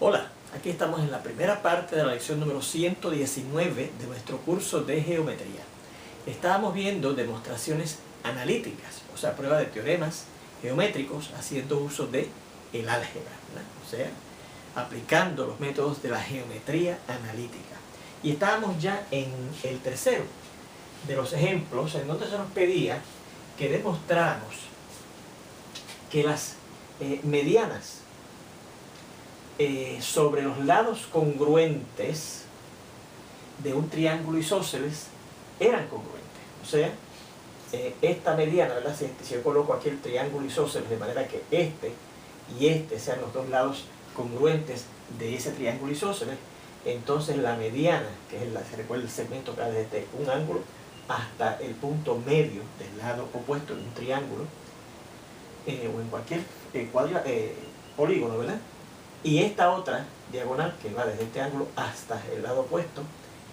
Hola, aquí estamos en la primera parte de la lección número 119 de nuestro curso de geometría. Estábamos viendo demostraciones analíticas, o sea, pruebas de teoremas geométricos haciendo uso de el álgebra, ¿verdad? O sea, aplicando los métodos de la geometría analítica. Y estábamos ya en el tercero de los ejemplos en donde se nos pedía que demostráramos que las medianas sobre los lados congruentes de un triángulo isósceles eran congruentes. O sea, esta mediana, ¿verdad? Si yo coloco aquí el triángulo isósceles de manera que este y este sean los dos lados congruentes de ese triángulo isósceles, entonces la mediana, que es se recuerda el segmento que va desde un ángulo hasta el punto medio del lado opuesto de un triángulo o en cualquier polígono, ¿verdad? Y esta otra diagonal que va desde este ángulo hasta el lado opuesto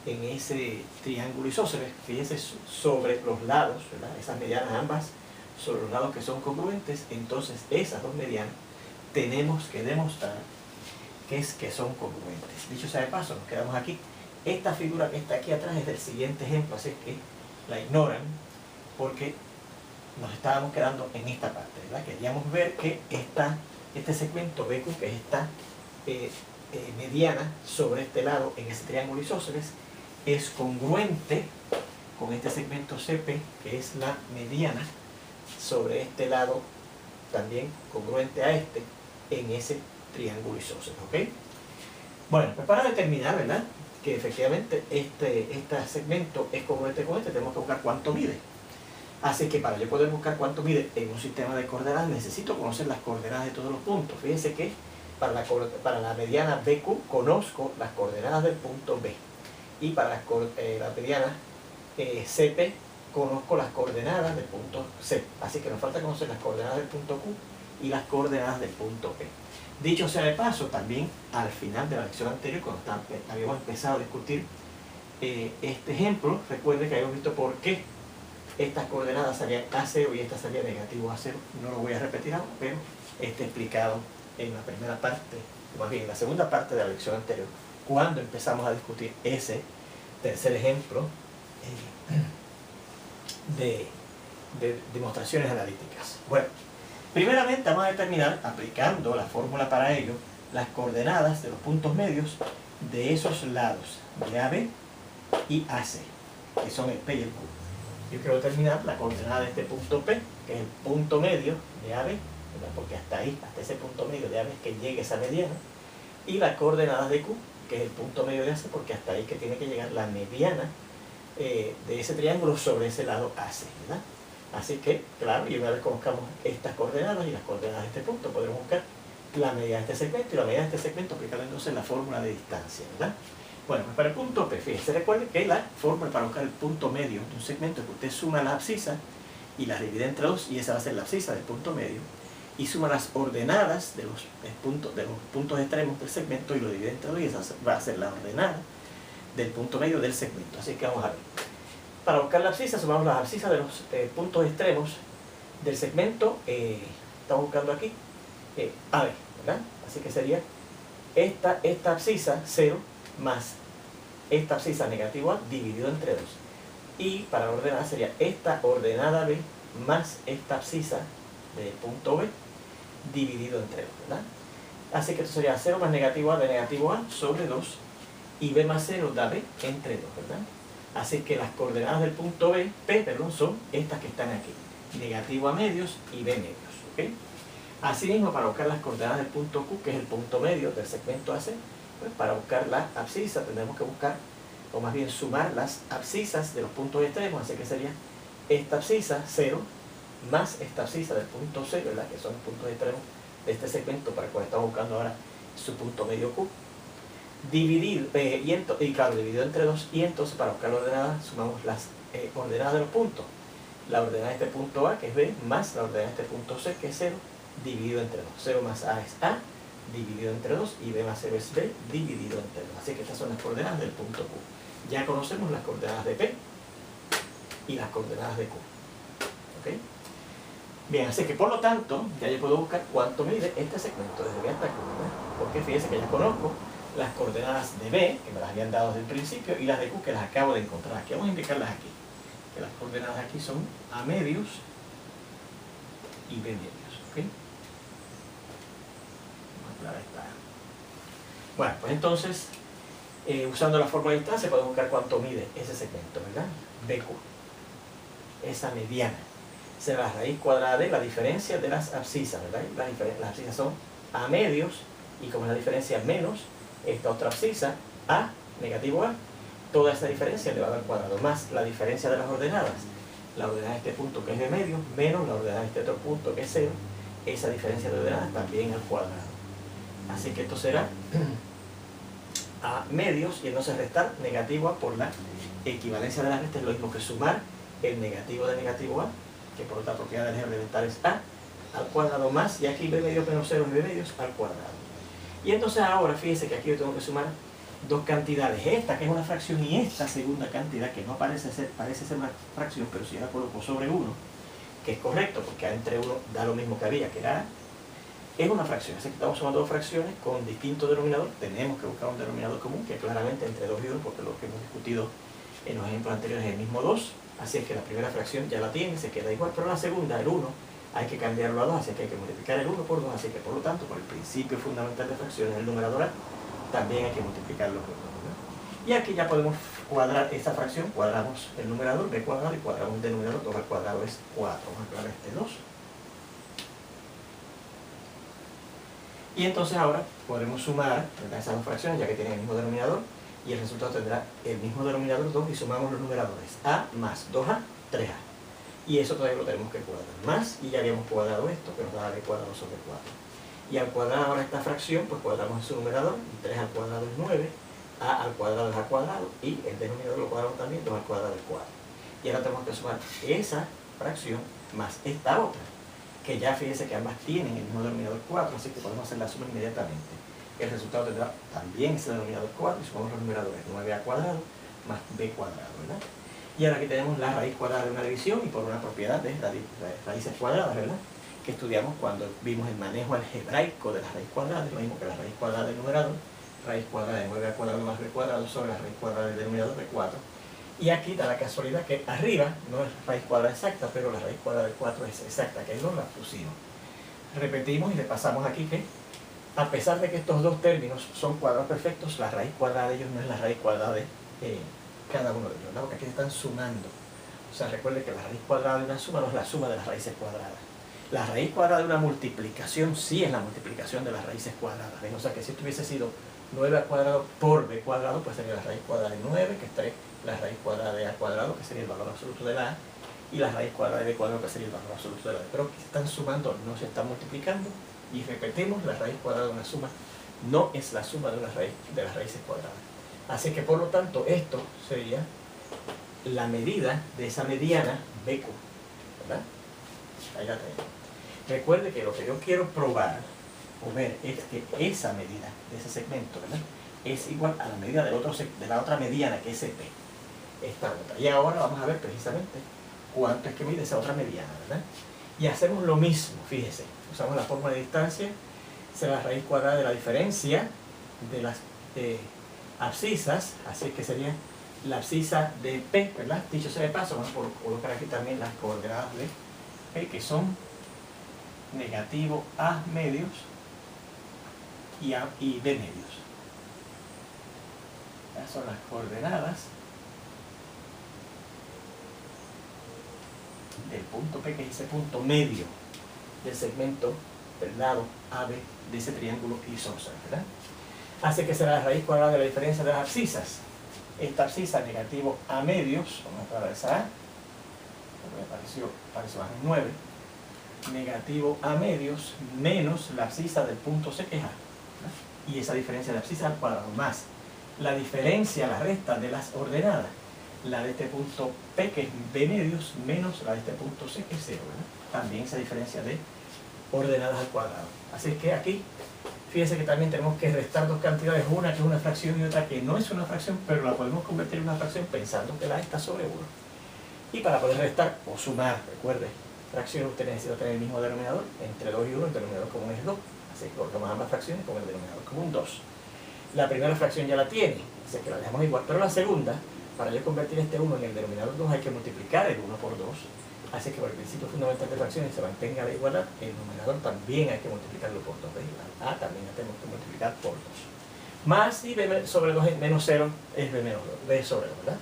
en ese triángulo isósceles, fíjense, sobre los lados, ¿verdad? Esas medianas ambas sobre los lados que son congruentes, entonces esas dos medianas tenemos que demostrar que son congruentes. Dicho sea de paso, nos quedamos aquí. Esta figura que está aquí atrás es del siguiente ejemplo, así que la ignoran porque nos estábamos quedando en esta parte, ¿verdad? Queríamos ver que este segmento BQ, que es esta mediana sobre este lado en ese triángulo isósceles, es congruente con este segmento CP, que es la mediana sobre este lado, también congruente a este, en ese triángulo isósceles, ¿ok? Bueno, pues para determinar, ¿verdad?, que efectivamente este segmento es congruente con este, tenemos que buscar cuánto mide. Así que para yo poder buscar cuánto mide en un sistema de coordenadas, necesito conocer las coordenadas de todos los puntos. Fíjense que para la mediana BQ conozco las coordenadas del punto B. Y para la mediana CP conozco las coordenadas del punto C. Así que nos falta conocer las coordenadas del punto Q y las coordenadas del punto P. Dicho sea de paso, también al final de la lección anterior, cuando habíamos empezado a discutir este ejemplo, recuerde que habíamos visto por qué estas coordenadas salían A0 y esta salía negativo A0. No lo voy a repetir ahora, pero está explicado en la primera parte, o más bien en la segunda parte de la lección anterior, cuando empezamos a discutir ese tercer ejemplo de demostraciones analíticas. Bueno, primeramente vamos a determinar, aplicando la fórmula para ello, las coordenadas de los puntos medios de esos lados de AB y AC, que son el P y el Q. Yo quiero determinar la coordenada de este punto P, que es el punto medio de AB, ¿verdad? Porque hasta ahí, hasta ese punto medio de AB es que llegue esa mediana, y las coordenadas de Q, que es el punto medio de AC, porque hasta ahí que tiene que llegar la mediana de ese triángulo sobre ese lado AC, ¿verdad? Así que, claro, y una vez conozcamos estas coordenadas y las coordenadas de este punto, podremos buscar la medida de este segmento, y la medida de este segmento aplicando entonces la fórmula de distancia, ¿verdad? Bueno, pues para el punto P, fíjense, recuerden que la fórmula para buscar el punto medio de un segmento es que usted suma las abscisas y las divide entre 2, y esa va a ser la abscisa del punto medio, y suma las ordenadas de los puntos extremos del segmento y lo divide entre 2, y esa va a ser la ordenada del punto medio del segmento. Así que vamos a ver. Para buscar la abscisa, sumamos las abscisas de los puntos extremos del segmento, estamos buscando aquí, AB, ¿verdad? Así que sería esta abscisa 0 más esta abscisa negativo A dividido entre 2. Y para la ordenada sería esta ordenada B más esta abscisa del punto B dividido entre 2, ¿verdad? Así que esto sería 0 más negativo A de negativo A sobre 2, y B más 0 da B entre 2, ¿verdad? Así que las coordenadas del punto P, son estas que están aquí, negativo A medios y B medios, ¿ok? Asimismo, para buscar las coordenadas del punto Q, que es el punto medio del segmento AC, pues para buscar la abscisa tendremos que buscar, o más bien sumar las abscisas de los puntos extremos, así que sería esta abscisa 0 más esta abscisa del punto C, ¿verdad?, que son los puntos extremos de este segmento para el cual estamos buscando ahora su punto medio Q, dividido, dividido entre 2, y entonces para buscar la ordenada sumamos las ordenadas de los puntos, la ordenada de este punto A, que es B, más la ordenada de este punto C, que es 0, dividido entre 2. 0 más A es A, dividido entre 2, y B más 0 es B, dividido entre 2. Así que estas son las coordenadas del punto Q. Ya conocemos las coordenadas de P y las coordenadas de Q. ¿Okay? Bien, así que por lo tanto, ya yo puedo buscar cuánto mide este segmento desde B hasta Q, ¿verdad? Porque fíjense que ya conozco las coordenadas de B, que me las habían dado desde el principio, y las de Q, que las acabo de encontrar aquí. Vamos a indicarlas aquí. Que las coordenadas aquí son A medios y B medios, ¿ok? Vamos a aclarar esta. Bueno, pues entonces, usando la fórmula de distancia, podemos buscar cuánto mide ese segmento, ¿verdad? BQ. Esa mediana. Será la raíz cuadrada de la diferencia de las abscisas, ¿verdad? Las abscisas son A medios, y como es la diferencia menos esta otra abscisa, A, negativo A, toda esa diferencia elevado al cuadrado, más la diferencia de las ordenadas. La ordenada de este punto, que es B medio, menos la ordenada de este otro punto, que es 0, esa diferencia de ordenadas también al cuadrado. Así que esto será A medios, y entonces restar negativo A por la equivalencia de la resta es lo mismo que sumar el negativo de negativo A, que por otra propiedad del elemental es A, al cuadrado más, y aquí B medios menos 0 es B medios al cuadrado. Y entonces ahora fíjense que aquí yo tengo que sumar dos cantidades, esta que es una fracción y esta segunda cantidad que no parece ser una fracción, pero si yo la coloco sobre 1, que es correcto porque A entre 1 da lo mismo que había, que era A, es una fracción. Así que estamos sumando dos fracciones con distinto denominador. Tenemos que buscar un denominador común, que claramente entre 2 y 1, porque lo que hemos discutido en los ejemplos anteriores es el mismo 2. Así es que la primera fracción ya la tiene, se queda igual, pero la segunda, el 1, hay que cambiarlo a 2, así que hay que multiplicar el 1 por 2, así que por lo tanto, por el principio fundamental de fracciones, el numerador A, también hay que multiplicarlo por 2, ¿verdad? Y aquí ya podemos cuadrar esta fracción, cuadramos el numerador, B cuadrado, y cuadramos el denominador, 2 al cuadrado es 4, vamos a aclarar este 2. Y entonces ahora podremos sumar esas dos fracciones, ya que tienen el mismo denominador, y el resultado tendrá el mismo denominador 2, y sumamos los numeradores. A más 2A, 3A. Y eso todavía lo tenemos que cuadrar. Más, y ya habíamos cuadrado esto, que nos da B cuadrado sobre 4. Y al cuadrar ahora esta fracción, pues cuadramos su numerador, y 3 al cuadrado es 9, A al cuadrado es A cuadrado, y el denominador lo cuadramos también, 2 al cuadrado es 4. Y ahora tenemos que sumar esa fracción más esta otra, que ya fíjense que ambas tienen el mismo denominador 4, así que podemos hacer la suma inmediatamente. El resultado tendrá también ese denominador 4, y sumamos los numeradores, 9A cuadrado más B cuadrado, ¿verdad? Y ahora aquí tenemos la raíz cuadrada de una división, y por una propiedad de raíces cuadradas, ¿verdad?, que estudiamos cuando vimos el manejo algebraico de la raíz cuadrada, es lo mismo que la raíz cuadrada del numerador, raíz cuadrada de 9A cuadrado más B cuadrado sobre la raíz cuadrada del denominador de 4. Y aquí da la casualidad que arriba no es raíz cuadrada exacta, pero la raíz cuadrada de 4 es exacta, que no la pusimos. Repetimos y le pasamos aquí que, a pesar de que estos dos términos son cuadrados perfectos, la raíz cuadrada de ellos no es la raíz cuadrada de cada uno de ellos, ¿no? Porque aquí se están sumando. O sea, recuerde que la raíz cuadrada de una suma no es la suma de las raíces cuadradas. La raíz cuadrada de una multiplicación sí es la multiplicación de las raíces cuadradas, ¿ven? O sea que si esto hubiese sido 9 al cuadrado por B cuadrado, pues sería la raíz cuadrada de 9, que es 3, la raíz cuadrada de A cuadrado, que sería el valor absoluto de la A, y la raíz cuadrada de B cuadrado, que sería el valor absoluto de la B. Pero aquí se están sumando, no se están multiplicando, y repetimos, la raíz cuadrada de una suma no es la suma de las raíces cuadradas. Así que por lo tanto esto sería la medida de esa mediana BQ, ¿verdad? Ahí la tenemos. Recuerde que lo que yo quiero probar o ver es que esa medida de ese segmento, ¿verdad?, es igual a la medida de la otra mediana, que es CP, esta otra. Y ahora vamos a ver precisamente cuánto es que mide esa otra mediana, ¿verdad? Y hacemos lo mismo, fíjese, usamos la fórmula de distancia, será la raíz cuadrada de la diferencia de las abscisas, así que sería la abscisa de P, ¿verdad? Dicho sea de paso, vamos a colocar aquí también las coordenadas de P, que son negativo A medios y B medios. Estas son las coordenadas del punto P, que es ese punto medio del segmento del lado AB de ese triángulo isósceles, ¿verdad? Así que será la raíz cuadrada de la diferencia de las abscisas. Esta abscisa negativo A medios, vamos a aclarar esa A, porque apareció más en 9, negativo A medios menos la abscisa del punto C, que es A, ¿verdad? Y esa diferencia de abscisa al cuadrado más la diferencia, la resta de las ordenadas, la de este punto P, que es B medios, menos la de este punto C, que es 0, ¿verdad? También esa diferencia de ordenadas al cuadrado. Así que aquí, fíjense que también tenemos que restar dos cantidades, una que es una fracción y otra que no es una fracción, pero la podemos convertir en una fracción pensando que la A está sobre 1. Y para poder restar o sumar, recuerde, fracciones usted necesita tener el mismo denominador. Entre 2 y 1 el denominador común es 2. Así que colocamos ambas fracciones con el denominador común 2. La primera fracción ya la tiene, así que la dejamos igual. Pero la segunda, para yo convertir este 1 en el denominador 2 hay que multiplicar el 1 por 2. Así que por el principio fundamental de fracciones se mantenga la igualdad, el numerador también hay que multiplicarlo por 2. A también la tenemos que multiplicar por 2. Más y b sobre 2 menos 0 es b menos 2, b sobre 2, ¿verdad?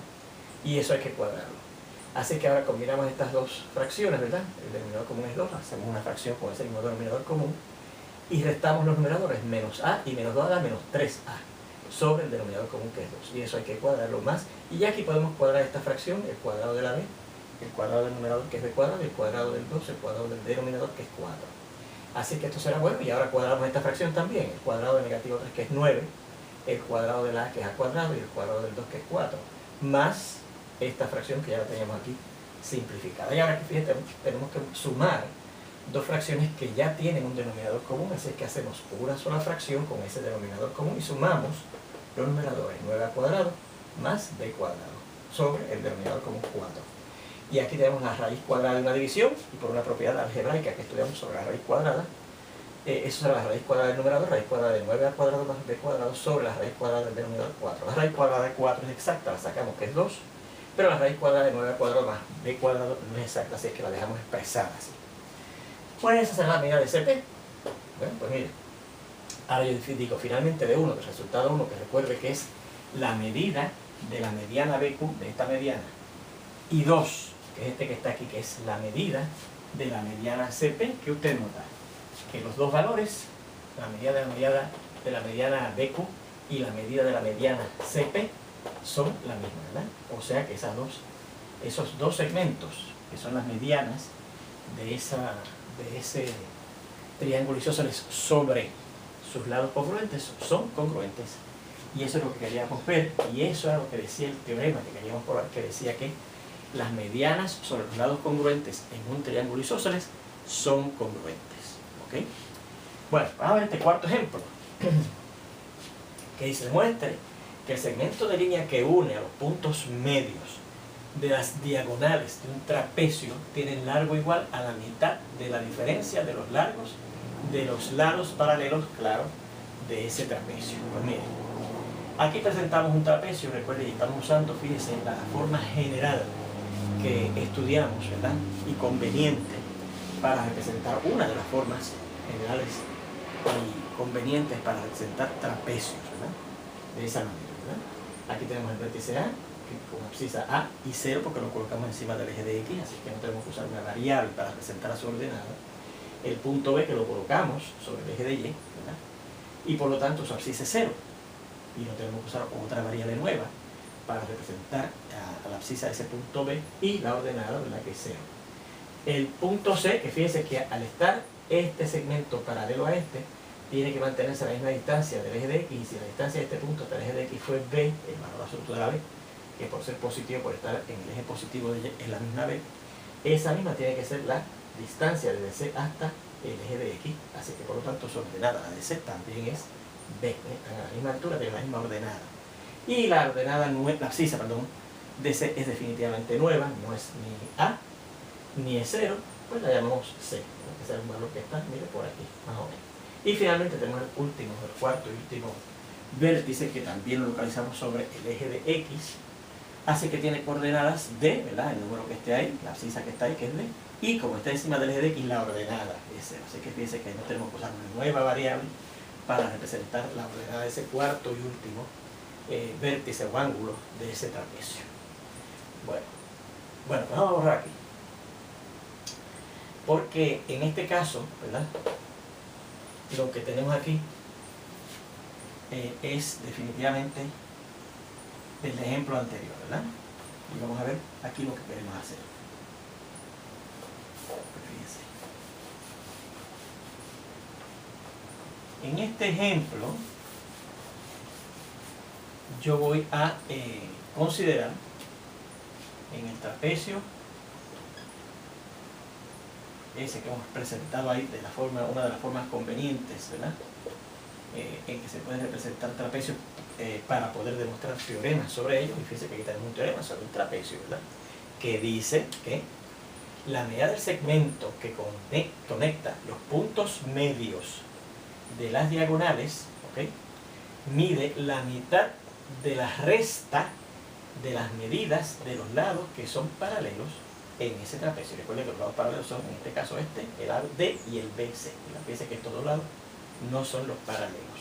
Y eso hay que cuadrarlo. Así que ahora combinamos estas dos fracciones, ¿verdad? El denominador común es 2, hacemos una fracción con ese mismo denominador común y restamos los numeradores, menos a y menos 2a da menos 3a sobre el denominador común que es 2. Y eso hay que cuadrarlo más. Y ya aquí podemos cuadrar esta fracción, el cuadrado de la b, el cuadrado del numerador que es b cuadrado, y el cuadrado del 2, el cuadrado del denominador que es 4. Así que esto será bueno, y ahora cuadramos esta fracción también, el cuadrado de negativo 3 que es 9, el cuadrado de la a que es a cuadrado y el cuadrado del 2 que es 4, más esta fracción que ya la teníamos aquí simplificada. Y ahora que fíjate, tenemos que sumar dos fracciones que ya tienen un denominador común, así que hacemos una sola fracción con ese denominador común y sumamos los numeradores 9 al cuadrado más b cuadrado sobre el denominador común 4. Y aquí tenemos la raíz cuadrada de una división, y por una propiedad algebraica que estudiamos sobre la raíz cuadrada, eso será la raíz cuadrada del numerador, raíz cuadrada de 9 al cuadrado más b cuadrado sobre la raíz cuadrada del denominador 4. La raíz cuadrada de 4 es exacta, la sacamos que es 2, pero la raíz cuadrada de 9 al cuadrado más b cuadrado no es exacta, así que la dejamos expresada así. Pues esa será la medida de CP. Bueno, pues mire, ahora yo digo finalmente de 1, el resultado 1, que recuerde que es la medida de la mediana BQ, de esta mediana, y 2, que es este que está aquí, que es la medida de la mediana CP, que usted nota que los dos valores, la medida de la mediana BQ y la medida de la mediana CP, son la misma, ¿verdad? O sea que esos dos segmentos, que son las medianas de ese triángulo isósceles sobre sus lados congruentes, son congruentes. Y eso es lo que queríamos ver, y eso era lo que decía el teorema que queríamos probar, que decía que las medianas sobre los lados congruentes en un triángulo isósceles son congruentes. ¿Ok? Bueno, vamos a ver este cuarto ejemplo, que dice: demuestre que el segmento de línea que une a los puntos medios de las diagonales de un trapecio tiene largo igual a la mitad de la diferencia de los largos de los lados paralelos, claro, de ese trapecio. Pues miren, aquí presentamos un trapecio, recuerden, y estamos usando, fíjense, la forma general que estudiamos, ¿verdad? Y conveniente para representar una de las formas generales y convenientes para representar trapecios, ¿verdad? De esa manera, ¿verdad? Aquí tenemos el vértice A, con abscisa A y 0 porque lo colocamos encima del eje de X, así que no tenemos que usar una variable para representar a su ordenada. El punto B que lo colocamos sobre el eje de Y, ¿verdad? Y por lo tanto su abscisa es 0. Y no tenemos que usar otra variable nueva para representar a la abscisa de ese punto B, y la ordenada, ¿verdad?, que es 0. El punto C, que fíjense que al estar este segmento paralelo a este, tiene que mantenerse a la misma distancia del eje de X, y si la distancia de este punto hasta el eje de X fue B, el valor absoluto de la B, que por ser positivo, por estar en el eje positivo de Y, es la misma B, esa misma tiene que ser la distancia desde C hasta el eje de X, así que por lo tanto su ordenada, la de C, también es B, están a la misma altura, tienen la misma ordenada. Y la ordenada, la abscisa, perdón, de C es definitivamente nueva, no es ni A, ni es 0, pues la llamamos C, que es un valor que está, mire, por aquí, más o menos. Y finalmente tenemos el cuarto y último vértice, que también lo localizamos sobre el eje de X, así que tiene coordenadas D, ¿verdad?, el número que esté ahí, la abscisa que está ahí, que es D, y como está encima del eje de X, la ordenada es 0, así que fíjense que no tenemos que usar una nueva variable para representar la ordenada de ese cuarto y último vértice o ángulo de ese trapecio. Bueno, pues vamos a borrar aquí, porque en este caso, ¿verdad?, lo que tenemos aquí es definitivamente el ejemplo anterior, ¿verdad? Y vamos a ver aquí lo que queremos hacer. Fíjense. En este ejemplo, yo voy a considerar en el trapecio ese que hemos presentado ahí de la forma, una de las formas convenientes, ¿verdad?, en que se pueden representar trapecios para poder demostrar teoremas sobre ellos. Y fíjense que aquí tenemos un teorema sobre un trapecio, ¿verdad?, que dice que la medida del segmento que conecta los puntos medios de las diagonales, ¿ok?, mide la mitad de la resta de las medidas de los lados que son paralelos en ese trapecio. Recuerden que los lados paralelos son, en este caso el AD y el BC. Y las veces que estos dos lados no son los paralelos.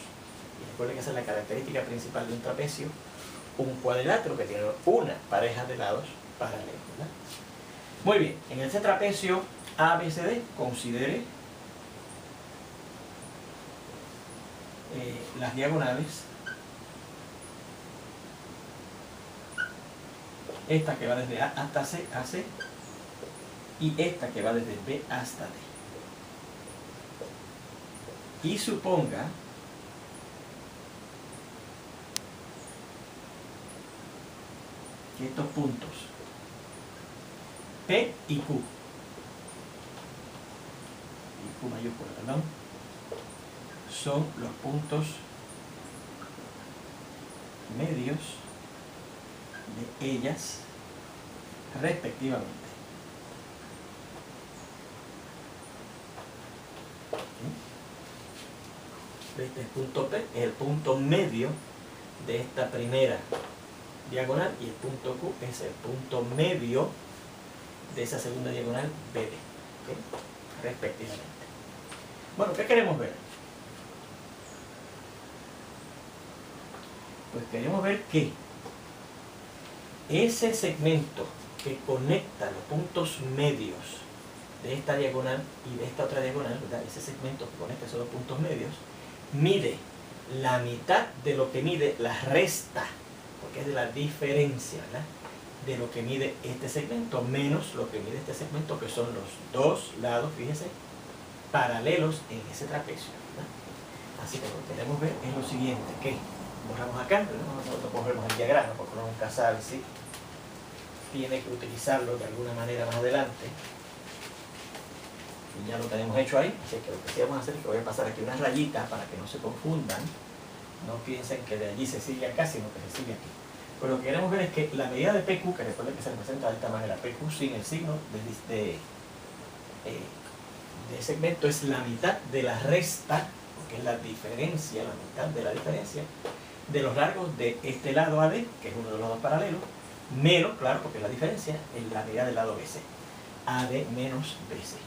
Y recuerden que esa es la característica principal de un trapecio, un cuadrilátero que tiene una pareja de lados paralelos, ¿verdad? Muy bien, en ese trapecio ABCD considere las diagonales, esta que va desde A hasta C, AC, y esta que va desde B hasta D. Y suponga que estos puntos P y Q mayúscula, perdón, son los puntos medios de ellas respectivamente. Este punto P es el punto medio de esta primera diagonal y el punto Q es el punto medio de esa segunda diagonal BD, ¿okay?, respectivamente. Bueno, ¿qué queremos ver? Pues queremos ver que ese segmento que conecta los puntos medios de esta diagonal y de esta otra diagonal, ¿verdad?, ese segmento que conecta esos dos puntos medios, mide la mitad de lo que mide la resta, porque es de la diferencia, ¿verdad?, de lo que mide este segmento menos lo que mide este segmento, que son los dos lados, fíjense, paralelos en ese trapecio, ¿verdad? Así que lo que queremos ver es lo siguiente, que borramos acá, nosotros cogemos el diagrama porque uno nunca sabe si tiene que utilizarlo de alguna manera más adelante, y ya lo tenemos hecho ahí. Así que lo que sí vamos a hacer es que voy a pasar aquí unas rayitas para que no se confundan, no piensen que de allí se sigue acá, sino que se sigue aquí. Pues lo que queremos ver es que la medida de PQ, que recuerden que se representa de esta manera, PQ sin el signo de segmento, es la mitad de la resta, porque es la diferencia, la mitad de la diferencia de los largos de este lado AD, que es uno de los lados paralelos, menos, claro, porque la diferencia es la medida del lado BC. AD menos BC.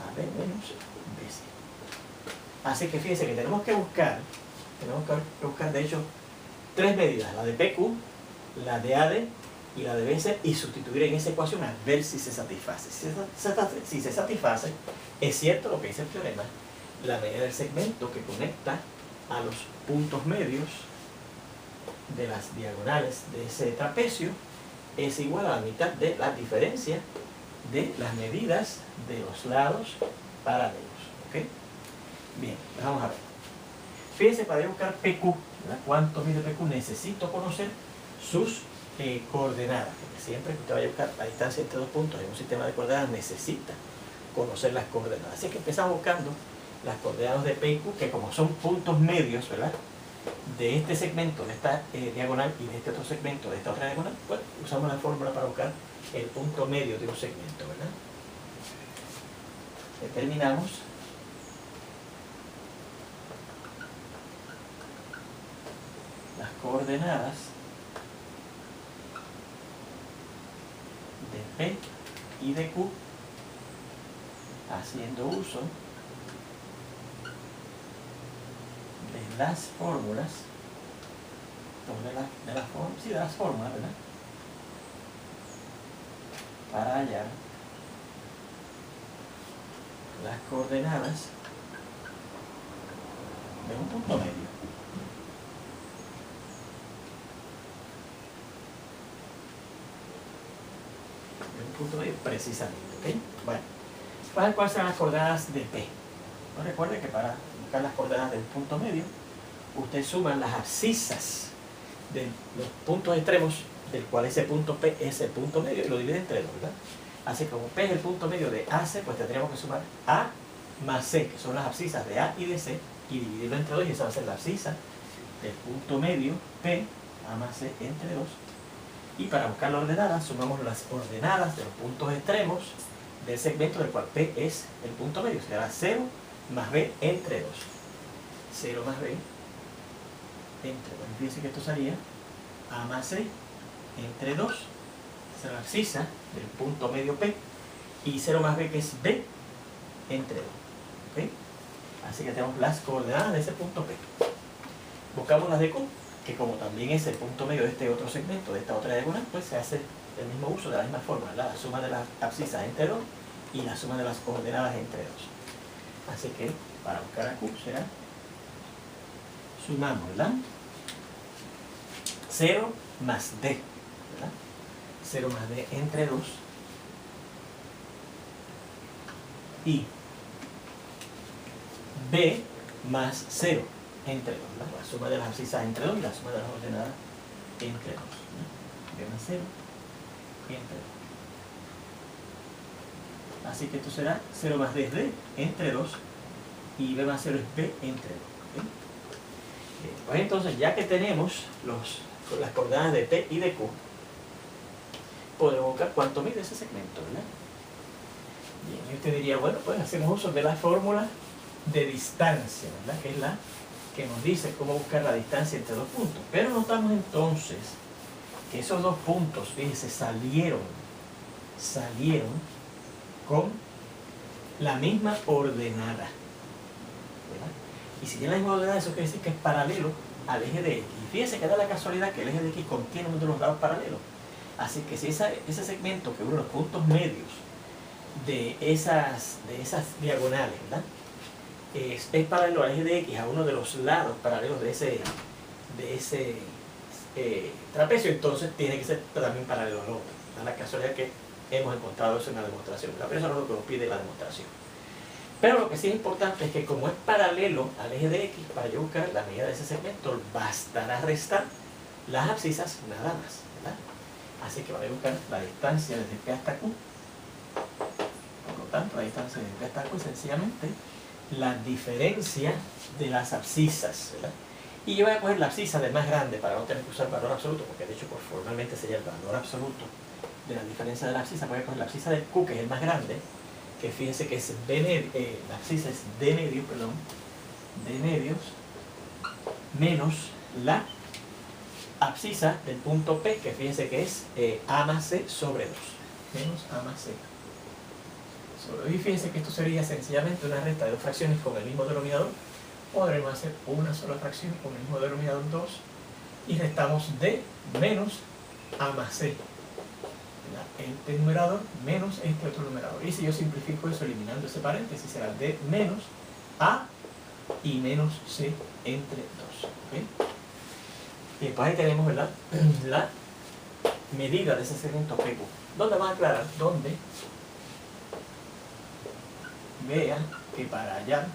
AD menos BC. Así que fíjense que tenemos que buscar de hecho tres medidas, la de PQ, la de AD y la de BC, y sustituir en esa ecuación a ver si se satisface. Si se satisface, es cierto lo que dice el teorema, la medida del segmento que conecta a los puntos medios de las diagonales de ese trapecio es igual a la mitad de la diferencia de las medidas de los lados paralelos. ¿Ok? Bien, vamos a ver. Fíjense, para buscar PQ, ¿verdad?, ¿cuánto mide PQ? Necesito conocer sus coordenadas, porque siempre que usted vaya a buscar la distancia entre dos puntos en un sistema de coordenadas necesita conocer las coordenadas. Así que empezamos buscando las coordenadas de P y Q, que como son puntos medios, ¿verdad?, de este segmento, de esta diagonal, y de este otro segmento, de esta otra diagonal, pues usamos la fórmula para buscar el punto medio de un segmento, ¿verdad? Determinamos las coordenadas de P y de Q haciendo uso de las fórmulas, de las fórmulas, ¿verdad?, para hallar las coordenadas de un punto medio. De un punto medio precisamente, ¿ok? Bueno, ¿cuáles serán las coordenadas de P? Pues recuerde que para buscar las coordenadas del punto medio, usted suma las abscisas de los puntos extremos, del cual ese punto P es el punto medio, y lo divide entre dos, ¿verdad? Así que como P es el punto medio de AC, pues tendríamos que sumar A más C, que son las abscisas de A y de C, y dividirlo entre 2, y esa va a ser la abscisa del punto medio P, A más C entre 2, Y para buscar la ordenada, sumamos las ordenadas de los puntos extremos del segmento del cual P es el punto medio. Será 0 más B entre 2. 0 más B entre 2. Fíjense que esto sería A más C entre 2. Esa es la abscisa del punto medio P. Y 0 más B, que es B entre 2. ¿Okay? Así que tenemos las coordenadas de ese punto P. Buscamos las de Q, que como también es el punto medio de este otro segmento, de esta otra diagonal, pues se hace el mismo uso de la misma forma, ¿verdad? La suma de las abscisas entre 2 y la suma de las coordenadas entre 2. Así que para buscar a Q será, sumamos, ¿verdad? 0 más D, ¿verdad? 0 más D entre 2 y B más 0 entre 2, ¿verdad? La suma de las abscisas entre 2 y la suma de las ordenadas entre 2, ¿verdad? B más 0 entre 2. Así que esto será 0 más D es D entre 2 y B más 0 es B entre 2. ¿Okay? Bien, pues entonces, ya que tenemos las coordenadas de P y de Q, podemos buscar cuánto mide ese segmento, ¿verdad? Bien, y usted diría, bueno, pues hacemos uso de la fórmula de distancia, ¿verdad? Que es la que nos dice cómo buscar la distancia entre dos puntos. Pero notamos entonces que esos dos puntos, fíjense, salieron con la misma ordenada, ¿verdad? Y si tiene la misma ordenada, eso quiere decir que es paralelo al eje de X. Y fíjense que da la casualidad que el eje de X contiene uno de los lados paralelos. Así que si ese segmento que une los puntos medios de esas diagonales, ¿verdad? Es paralelo al eje de X, a uno de los lados paralelos de ese trapecio, entonces tiene que ser también paralelo al otro. Da la casualidad que hemos encontrado eso en la demostración, ¿verdad? Pero eso no es lo que nos pide la demostración. Pero lo que sí es importante es que como es paralelo al eje de X, para yo buscar la medida de ese segmento, bastará restar las abscisas nada más, ¿verdad? Así que voy a buscar la distancia desde P hasta Q. Por lo tanto, la distancia desde P hasta Q es sencillamente la diferencia de las abscisas, ¿verdad? Y yo voy a coger la abscisa del más grande para no tener que usar el valor absoluto, porque de hecho pues, formalmente sería el valor absoluto de la diferencia de la abscisa. Voy a coger la abscisa del Q, que es el más grande, que fíjense que es la abscisa es D medios, menos la abscisa del punto P, que fíjense que es A más C sobre 2, menos A más C sobre 2. Y fíjense que esto sería sencillamente una resta de dos fracciones con el mismo denominador. Podremos hacer una sola fracción con el mismo denominador 2 y restamos D menos A más C, este numerador menos este otro numerador. Y si yo simplifico eso eliminando ese paréntesis, será D menos A y menos C entre 2. ¿Okay? Y después ahí tenemos, ¿verdad?, la medida de ese segmento PQ. ¿Dónde van a aclarar? Donde vean que para hallar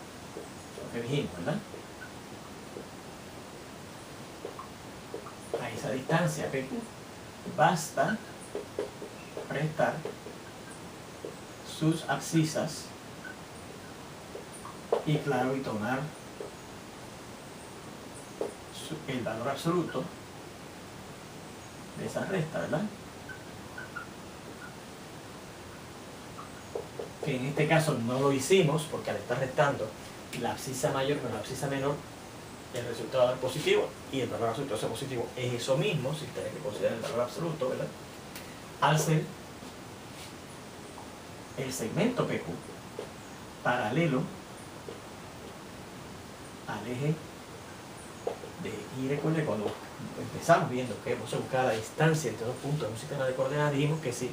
lo que dijimos, ¿verdad?, a esa distancia PQ, basta restar sus abscisas y claro, y tomar el valor absoluto de esa resta, ¿verdad? Que en este caso no lo hicimos porque al estar restando la abscisa mayor con la abscisa menor, el resultado va a dar positivo y el valor absoluto de ese positivo es eso mismo, sin tener que considerar el valor absoluto, ¿verdad? Al ser el segmento PQ paralelo al eje de X. Y recuerde, cuando empezamos viendo que hemos buscado la distancia entre dos puntos en un sistema de coordenadas, dijimos que si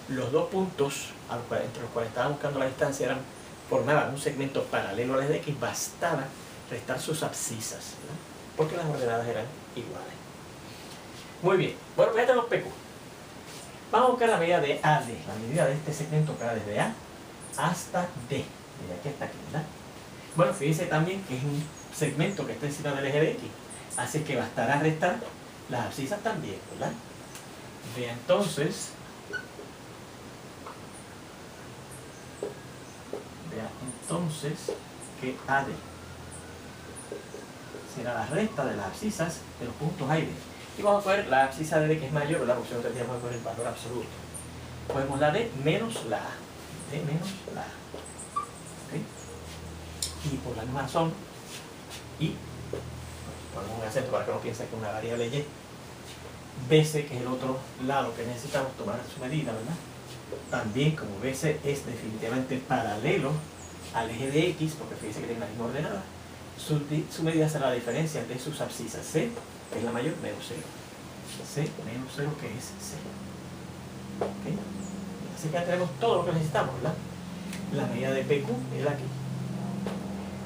los dos puntos entre los cuales estábamos buscando la distancia formaban un segmento paralelo al eje de X, bastaba restar sus abscisas, ¿verdad?, porque las ordenadas eran iguales. Muy bien, bueno, pues ya tenemos PQ. Vamos a buscar la medida de AD, la medida de este segmento que va desde A hasta D, desde aquí hasta aquí, ¿verdad? Bueno, fíjense también que es un segmento que está encima del eje de X, así que bastará restar las abscisas también, ¿verdad? Vea entonces que AD será la resta de las abscisas de los puntos A y B. Y vamos a poner la abscisa de D que es mayor, ¿verdad? Porque nosotros tendríamos que poner el valor absoluto. Podemos la D menos la A. D menos la A. ¿Okay? Y por la misma razón, y ponemos un acento para que no piense que es una variable Y, BC, que es el otro lado que necesitamos tomar su medida, ¿verdad? También, como BC es definitivamente paralelo al eje de X, porque fíjense que tiene la misma ordenada, su medida será la diferencia de sus abscisas C, que es la mayor, menos 0. C menos 0, que es C. ¿Okay? Así que ya tenemos todo lo que necesitamos, ¿verdad? La medida de PQ, mira aquí.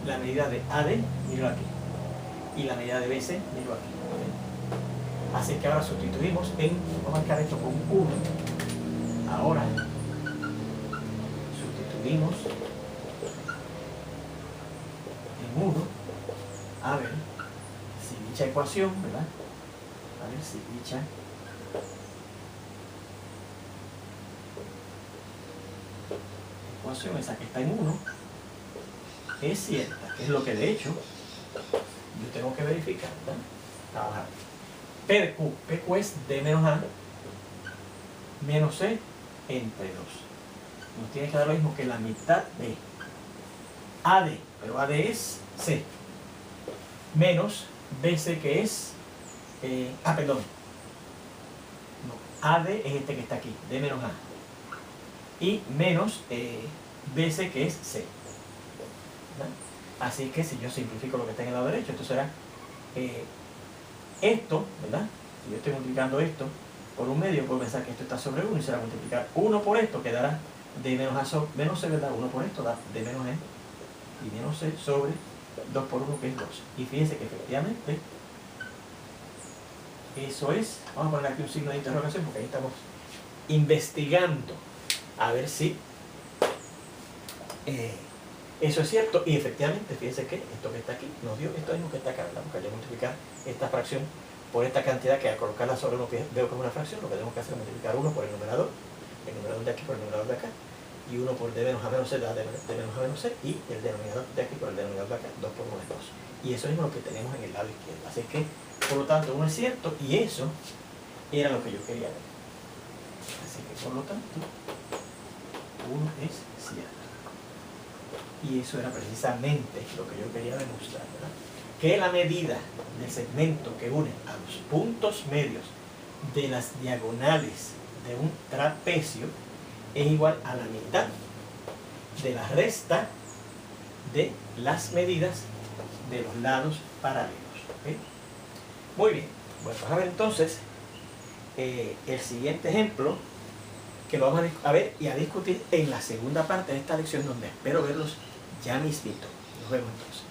La medida de AD, mira aquí. Y la medida de BC, mira aquí. ¿Okay? Así que ahora sustituimos vamos a marcar esto con 1. Ahora sustituimos en 1, a ver si dicha ecuación, ¿verdad? A ver si dicha ecuación, esa que está en 1, es cierta, que es lo que de hecho yo tengo que verificar, ¿verdad? Vamos a ver. PQ es D menos A menos C entre 2. Nos tiene que dar lo mismo que la mitad de AD, pero AD es C, menos BC, que es perdón, no, AD es este que está aquí, D menos A, y menos BC, que es C, ¿verdad? Así que si yo simplifico lo que está en el lado derecho, esto será esto, ¿verdad? Si yo estoy multiplicando esto por un medio, puedo pensar que esto está sobre 1 y será multiplicar 1 por esto, que dará D menos A sobre menos C, ¿verdad? 1 por esto da D menos E y menos C sobre 2 por 1, que es 2. Y fíjense que efectivamente eso es, vamos a poner aquí un signo de interrogación porque ahí estamos investigando a ver si eso es cierto. Y efectivamente, fíjense que esto que está aquí nos dio esto mismo que está acá, ¿verdad? Porque al multiplicar esta fracción por esta cantidad, que al colocarla sobre uno que veo que es una fracción, lo que tenemos que hacer es multiplicar 1 por el numerador de aquí por el numerador de acá, y 1 por D menos A menos C da D menos A menos C, y el denominador de aquí por el denominador de acá, 2 por 1 es 2. Y eso mismo es lo que tenemos en el lado izquierdo. Así que, por lo tanto, 1 es cierto, y eso era lo que yo quería ver. Así que, por lo tanto, 1 es cierto. Y eso era precisamente lo que yo quería demostrar, ¿verdad? Que la medida del segmento que une a los puntos medios de las diagonales de un trapecio es igual a la mitad de la resta de las medidas de los lados paralelos. ¿Okay? Muy bien, bueno, vamos a ver entonces el siguiente ejemplo, que lo vamos a ver y a discutir en la segunda parte de esta lección, donde espero verlos ya mismito. Nos vemos entonces.